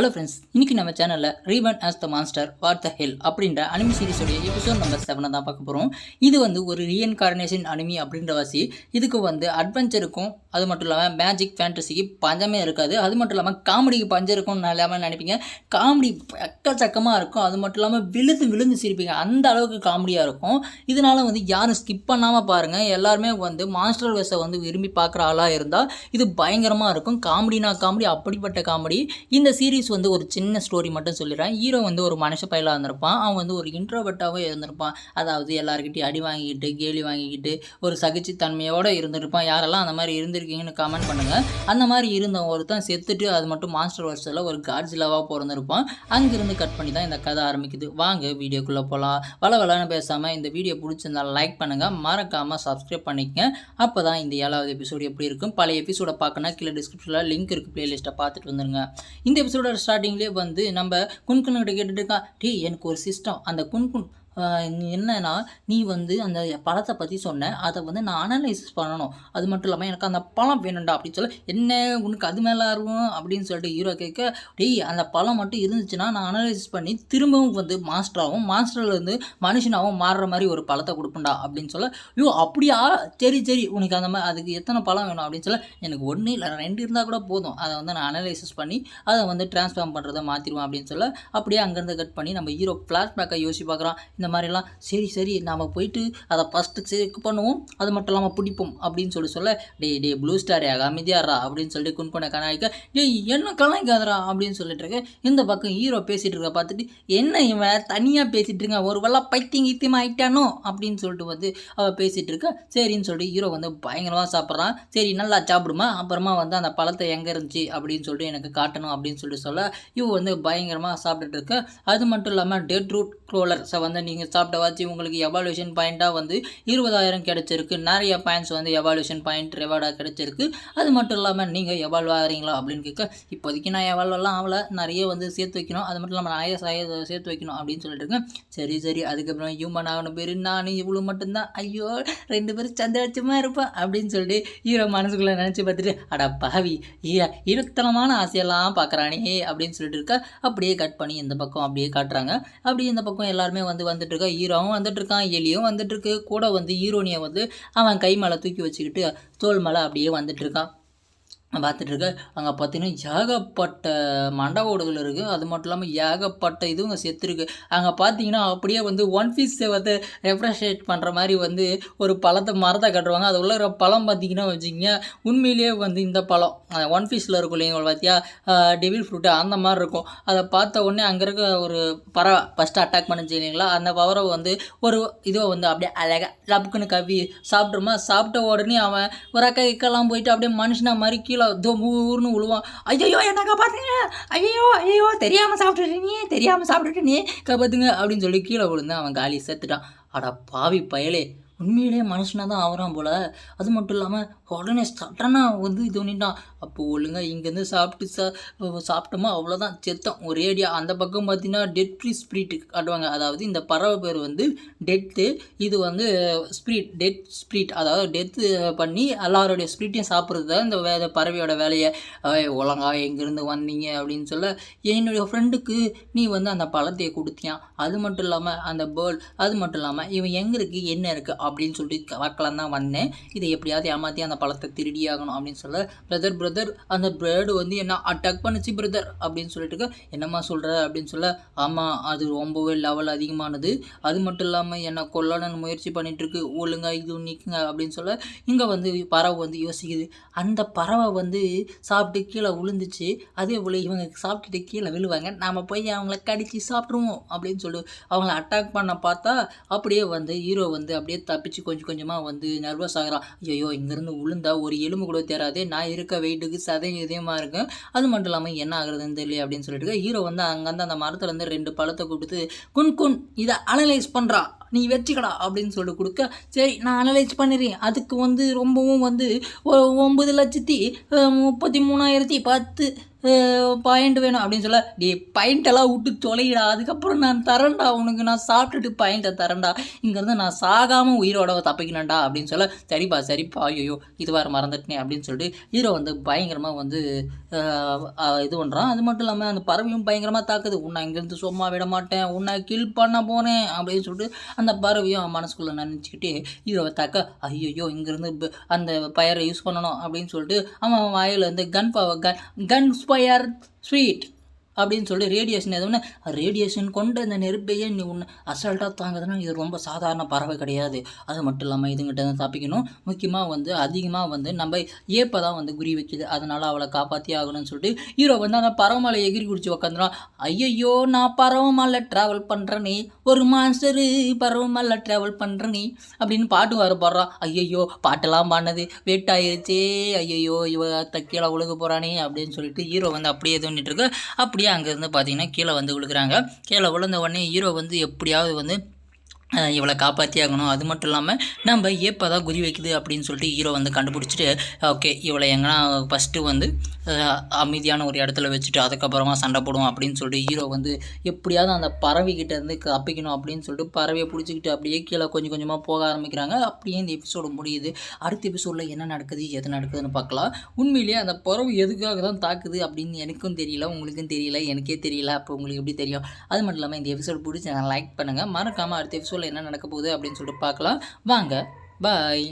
Hello friends, இன்னைக்கு நம்ம சேனலில் reborn as the monster what the hell அப்படின்ற அனிமி சீரிஸோடைய எபிசோட் நம்பர் 7 தான் பார்க்க போகிறோம். இது வந்து ஒரு ரீஎன்கார்னேஷன் அனிமி அப்படின்ற வாசி. இதுக்கு வந்து அட்வென்ச்சருக்கும் அது மட்டும் இல்லாமல் மேஜிக் ஃபேண்டசிக்கு பஞ்சமே இருக்காது. அது மட்டும் இல்லாமல் காமெடிக்கு பஞ்சம் இருக்கும்னு இல்லாமல் நினைப்பீங்க. காமெடி எக்கச்சக்கமாக இருக்கும். அது மட்டும் இல்லாமல் விழுந்து விழுந்து சிரிப்பீங்க. அந்த அளவுக்கு காமெடியாக இருக்கும். இதனால் வந்து யாரும் ஸ்கிப் பண்ணாமல் பாருங்கள். எல்லாருமே வந்து மான்ஸ்டர் வேஸை வந்து விரும்பி பார்க்குற ஆளாக இருந்தால் இது பயங்கரமாக இருக்கும். காமெடினா காமெடி, அப்படிப்பட்ட காமெடி. இந்த சீரீஸ் வந்து ஒரு சின்ன ஸ்டோரி மட்டும் சொல்லிடுறேன். ஹீரோ வந்து ஒரு மனுஷ பையலாக இருந்திருப்பான். அவன் வந்து ஒரு இன்ட்ரோவர்ட்டாகவே இருந்திருப்பான். அதாவது எல்லாருக்கிட்டையும் அடி வாங்கிக்கிட்டு கேலி வாங்கிக்கிட்டு ஒரு சகிச்சுத்தன்மையோடு இருந்திருப்பான். யாரெல்லாம் அந்த மாதிரி இருந்திருக்கீங்கன்னு கமெண்ட் பண்ணுங்கள். அந்த மாதிரி இருந்த ஒருத்தன் செத்துட்டு அது மட்டும் மான்ஸ்டர் வர்ஸில் ஒரு காட்ஸில்லாவாக பிறந்திருப்பான். அங்கேருந்து கட் பண்ணி தான் இந்த கதை ஆரம்பிக்குது. வாங்க வீடியோக்குள்ளே போகலாம். வளன்னு பேசாமல் இந்த வீடியோ பிடிச்சிருந்தால் லைக் பண்ணுங்கள், மறக்காமல் சப்ஸ்கிரைப் பண்ணிக்கங்க. அப்போ தான் இந்த 7வது எபிசோடு எப்படி இருக்கும். பழைய எபிசோடை பார்க்கணும், கீழே டிஸ்கிரிப்ஷனில் லிங்க் இருக்குது, பிளேலிஸ்ட்டை பார்த்துட்டு வந்துருங்க. இந்த எபிசோட ஸ்டார்டிங்லேயே வந்து நம்ம குன்குன்கிட்ட கேட்டுட்டு இருக்கா, டே எனக்கு ஒரு சிஸ்டம், அந்த குன்குன் என்னன்னா நீ வந்து அந்த பழத்தை பற்றி சொன்ன, அதை வந்து நான் அனலைசிஸ் பண்ணணும். அது மட்டும் இல்லாமல் எனக்கு அந்த பழம் வேணும்டா அப்படின்னு சொல்ல, என்ன உனக்கு அது மேலே ஆர்வம் அப்படின்னு சொல்லிட்டு ஹீரோ கேட்க, டேய் அந்த பழம் மட்டும் இருந்துச்சுன்னா நான் அனலைசிஸ் பண்ணி திரும்பவும் வந்து மாஸ்டராகவும் மாஸ்டர்லேருந்து மனுஷனாகவும் மாறுற மாதிரி ஒரு பழத்தை கொடுப்பேன்டா அப்படின்னு சொல்ல, ஐயோ அப்படியா, சரி உனக்கு அந்த மாதிரி அதுக்கு எத்தனை பழம் வேணும் அப்படின்னு சொல்ல, எனக்கு 1 இல்லை 2 இருந்தால் கூட போதும், அதை வந்து நான் அனலைசிஸ் பண்ணி அதை வந்து டிரான்ஸ்ஃபார்ம் பண்ணுறதை மாற்றிடுவேன் அப்படின்னு சொல்ல, அப்படியே அங்கேருந்து கட் பண்ணி நம்ம ஹீரோ ஃப்ளாஷ்பேக்கை யோசிச்சு பார்க்குறான். இந்த மாதிரிலாம் சரி நாம் போயிட்டு அதை ஃபஸ்ட்டு செக் பண்ணுவோம், அது மட்டும் இல்லாமல் பிடிப்போம் அப்படின்னு சொல்ல, டே ப்ளூ ஸ்டார் அமைதியாரா அப்படின்னு சொல்லிட்டு குன்குனை கலாய்க்க, டேய் என்ன கலாய்க்காதரா அப்படின்னு சொல்லிட்டு இருக்க. இந்த பக்கம் ஹீரோ பேசிகிட்டு இருக்க பார்த்துட்டு, என்ன இவன் தனியாக பேசிகிட்டு இருக்க, ஒரு வேளை பைத்தியம் ஆகிட்டானோ அப்படின்னு சொல்லிட்டு வந்து அவள் பேசிகிட்டு இருக்க. சரின்னு சொல்லிட்டு ஹீரோ வந்து பயங்கரமாக சாப்பிட்றான். சரி நல்லா சாப்பிடுமா, அப்புறமா வந்து அந்த பழத்தை எங்கே இருந்துச்சு அப்படின்னு சொல்லிட்டு எனக்கு காட்டணும் அப்படின்னு சொல்ல இவ வந்து பயங்கரமாக சாப்பிட்டுட்டு இருக்க. அது மட்டும் இல்லாமல் டெட் ரூட் க்ரோலர்ஸை வந்து நீங்கள் சாப்பிட்ட வாச்சு உங்களுக்கு எவாலுவேஷன் பாயிண்ட்டாக வந்து 20,000 கிடச்சிருக்கு. நிறைய பாயிண்ட்ஸ் வந்து எவாலுவேஷன் பாயிண்ட் ரிவார்டாக கிடச்சிருக்கு. அது மட்டும் இல்லாமல் நீங்கள் எவால்வ் ஆகிறீங்களா அப்படின்னு கேட்க, இப்போதைக்கு நான் எவால்வெல்லாம் ஆகலை, நிறைய வந்து சேர்த்து வைக்கணும், அது மட்டும் இல்லாமல் நிறைய சேர்த்து வைக்கணும் அப்படின்னு சொல்லிட்டு இருக்கேன். சரி அதுக்கப்புறம் ஹியூமன் ஆகணும் பேர் நான் இவ்வளோ மட்டும்தான், ஐயோ 2 பேரும் சந்தோஷமாக இருப்பேன் அப்படின்னு சொல்லிட்டு ஹீரோ மனசுக்குள்ளே நினச்சி பார்த்துட்டு, அடா பாவி இருத்தனமான ஆசையெல்லாம் பார்க்குறானே அப்படின்னு சொல்லிட்டு இருக்கா. அப்படியே கட் பண்ணி இந்த பக்கம் அப்படியே காட்டுறாங்க. அப்படியே இந்த பக்கம் எல்லாருமே வந்துட்டு இருக்கா. ஹீரோவும் வந்துட்டு இருக்கான், எலியும் வந்துட்டு இருக்கு. கூட வந்து ஹீரோனியை வந்து அவன் கை மேலே தூக்கி வச்சுக்கிட்டு தோல் மேலே அப்படியே வந்துட்டு இருக்கான். பார்த்துட்டு இருக்க. அங்கே பார்த்தீங்கன்னா ஏகப்பட்ட மண்டவோடுகள் இருக்குது. அது மட்டும் இல்லாமல் ஏகப்பட்ட இதுவும் செத்துருக்கு. அங்கே பார்த்தீங்கன்னா அப்படியே வந்து ஒன் பீஸை வந்து ரெஃப்ரெஷேட் பண்ணுற மாதிரி வந்து ஒரு மரத்தை கட்டுவாங்க. அது உள்ள பழம் பார்த்தீங்கன்னா வச்சுக்கிங்க, உண்மையிலேயே வந்து இந்த பழம் ஒன் பீஸில் இருக்கும் இல்லைங்க பார்த்தியா, டெவில் ஃப்ரூட்டு அந்த மாதிரி இருக்கும். அதை பார்த்த உடனே அங்கே இருக்க ஒரு பறவை ஃபஸ்ட்டு அட்டாக் பண்ணிச்சு இல்லைங்களா, அந்த பறவை வந்து ஒரு இதோ வந்து அப்படியே அழகாக லப்புக்குன்னு கவி சாப்பிட்ட உடனே அவன் ஒரு அக்கெல்லாம் போயிட்டு அப்படியே மனுஷனா மாதிரி கீழே ஊர்னு விழுவான். ஐயோ என்ன காப்பாத்துங்க, ஐயோ தெரியாமல் சாப்பிட்டுட்டு நீ காப்பாத்துங்க அப்படின்னு சொல்லி கீழே விழுந்து அவன் காலி செத்துட்டான். அடா பாவி பயலே, உண்மையிலேயே மனுஷனாக தான் ஆகிறான் போல். அது மட்டும் இல்லாமல் உடனே சட்டனாக வந்து இது பண்ணிட்டான். அப்போ ஒழுங்காக இங்கேருந்து சாப்பிட்டோமா அவ்வளோதான், செத்தோம் ஒரேடியாக. அந்த பக்கம் பார்த்தீங்கன்னா டெட் ஃப்ரீ ஸ்பிரிட் காட்டுவாங்க. அதாவது இந்த பறவை பேர் வந்து டெத்து, இது வந்து டெட் ஸ்பிரிட், அதாவது டெத்து பண்ணி எல்லாருடைய ஸ்பிரிட்டையும் சாப்பிட்றது தான் இந்த பறவையோட வேலையை. ஒழுங்கா எங்கேருந்து வந்தீங்க அப்படின்னு சொல்ல, என்னுடைய ஃப்ரெண்டுக்கு நீ வந்து அந்த பழத்தையை கொடுத்தியான், அது மட்டும் இல்லாமல் அந்த பேர்ட், அது மட்டும் இல்லாமல் இவன் எங்கே இருக்குது என்ன இருக்குது அப்படின்னு சொல்லிட்டு பார்க்கலாம் தான் வந்தேன். இதை எப்படியாவது ஏமாற்றி அந்த பழத்தை திருடி ஆகணும் அப்படின்னு சொல்ல, பிரதர் அந்த பேர்டு வந்து என்ன அட்டாக் பண்ணிச்சு பிரதர் அப்படின்னு சொல்லிட்டு, என்னம்மா சொல்கிற அப்படின்னு சொல்ல, ஆமாம் அது ரொம்பவே லெவல் அதிகமானது, அது மட்டும் இல்லாமல் என்னை கொல்லணும்னு முயற்சி பண்ணிகிட்ருக்கு, ஒழுங்கா இது நிற்குங்க அப்படின்னு சொல்ல, இங்கே வந்து பறவை வந்து யோசிக்குது. அந்த பறவை வந்து சாப்பிட்டு கீழே விழுந்துச்சு, அதே போல் இவங்க சாப்பிட்டுட்டு கீழே விழுவாங்க, நாம் போய் அவங்கள கடிச்சு சாப்பிட்ருவோம் அப்படின்னு சொல்லி அவங்கள அட்டாக் பண்ண பார்த்தா, அப்படியே வந்து ஹீரோ வந்து அப்படியே தப்பிச்சு கொஞ்சமாக வந்து நர்வஸ் ஆகிறான். ஐயோ இங்கேருந்து விழுந்தா ஒரு எலும்பு கூட தேராதே, நான் இருக்க வெயிட்டுக்கு இதயமாக இருக்கேன், அது மட்டும் இல்லாமல் என்ன ஆகுறதுன்னு தெரியல அப்படின்னு சொல்லிட்டு ஹீரோ வந்து அங்கேருந்து அந்த மரத்துலேருந்து 2 பழத்தை கொடுத்து, குன் இதை அனலைஸ் பண்ணுறா, நீ வச்சுக்கடா அப்படின்னு சொல்லிட்டு கொடுக்க, சரி நான் அனலைஸ் பண்ணிடுறேன், அதுக்கு வந்து ரொம்பவும் வந்து 9,33,10 பாயிண்ட் வேணும் அப்படின்னு சொல்ல, டே பாயிண்டெல்லாம் விட்டு தொலைடா, அதுக்கப்புறம் நான் தரேன்டா உனக்கு, நான் சாப்பிட்டுட்டு பாயிண்ட்டை தரேன்டா, இங்கேருந்து நான் சாகாமல் உயிரோட தப்பிக்கணும்டா அப்படின்னு சொல்ல, சரிப்பா சரிப்பா, ஐயோ இது வேறு மறந்துட்டேனே அப்படின்னு சொல்லிட்டு ஹீரோ வந்து பயங்கரமாக வந்து இது பண்ணுறான். அது மட்டும் இல்லாமல் அந்த பறவையும் பயங்கரமாக தாக்குது. உன்னை இங்கேருந்து சும்மா விட மாட்டேன், உன்னை கில் பண்ண போனேன் அப்படின்னு சொல்லிட்டு அந்த பறவையும் மனசுக்குள்ளே நினச்சிக்கிட்டு ஹீரோவை தாக்க, ஐயோ இங்கேருந்து அந்த பயரை யூஸ் பண்ணணும் அப்படின்னு சொல்லிட்டு அவன் வாயில் வந்து கன் ஸ்பயர் ஸ்வீட் அப்படின்னு சொல்லி ரேடியேஷன் எதுவுன்னு, ரேடியேஷன் கொண்டு இந்த நெருப்பையே நீ ஒன்று அசால்ட்டாக தாங்குதுன்னா இது ரொம்ப சாதாரண பறவை கிடையாது. அது மட்டும் இல்லாமல் இதுங்கிட்ட தான் தப்பிக்கணும். முக்கியமாக வந்து அதிகமாக வந்து நம்ம ஏப்பை தான் வந்து குறி வைக்குது, அதனால் அவளை காப்பாற்றி ஆகணும்னு சொல்லிட்டு ஹீரோ வந்து அந்த பறவை மலை எகிரி குடிச்சு உக்காந்துறான். ஐயையோ நான் பறவை மலை ட்ராவல் பண்ணுறேனே, ஒரு மாஸ்டரு பறவை மலை ட்ராவல் பண்ணுறேனே அப்படின்னு பாட்டு வர போடுறான். ஐயையோ பாட்டெல்லாம் பாடினது வெயிட் ஆயிடுச்சே, ஐயையோ இவ கீழே உழுக போகிறானே அப்படின்னு சொல்லிட்டு ஹீரோ வந்து அப்படியே இது பண்ணிட்டு இருக்கு. அப்படியே அங்கேருந்து பார்த்தீங்கன்னா கீழே வந்து விழுகிறாங்க. கீழே விழுந்த உடனே ஹீரோ வந்து எப்படியாவது வந்து இவளை காப்பாற்றி ஆகணும். அது மட்டும் இல்லாமல் நம்ம ஏப்போ தான் குறி வைக்குது அப்படின்னு சொல்லிட்டு ஹீரோ வந்து கண்டுபிடிச்சிட்டு, ஓகே இவளை எங்கன்னா ஃபஸ்ட்டு வந்து அமைதியான ஒரு இடத்துல வச்சுட்டு அதுக்கப்புறமா சண்டை போடுவோம் அப்படின்னு சொல்லிட்டு ஹீரோ வந்து எப்படியாவது அந்த பறவைக்கிட்ட இருந்து தப்பிக்கணும் அப்படின்னு சொல்லிட்டு பறவையை பிடிச்சிக்கிட்டு அப்படியே கீழே கொஞ்சம் கொஞ்சமாக போக ஆரம்பிக்கிறாங்க. அப்படியே இந்த எபிசோடு முடியுது. அடுத்த எபிசோடில் என்ன நடக்குது எது நடக்குதுன்னு பார்க்கலாம். உண்மையிலேயே அந்த பறவை எதுக்காக தான் தாக்குது அப்படின்னு எனக்கும் தெரியல, உங்களுக்கும் தெரியல, எனக்கே தெரியல. அப்போ உங்களுக்கு எப்படி தெரியும்? அது மட்டும் இல்லாமல் இந்த எபிசோடு பிடிச்சி லைக் பண்ணுங்கள். மறக்காமல் அடுத்த எபிசோட் என்ன நடக்க போகுது அப்படின்னு சொல்லிட்டு பார்க்கலாம் வாங்க. பாய்.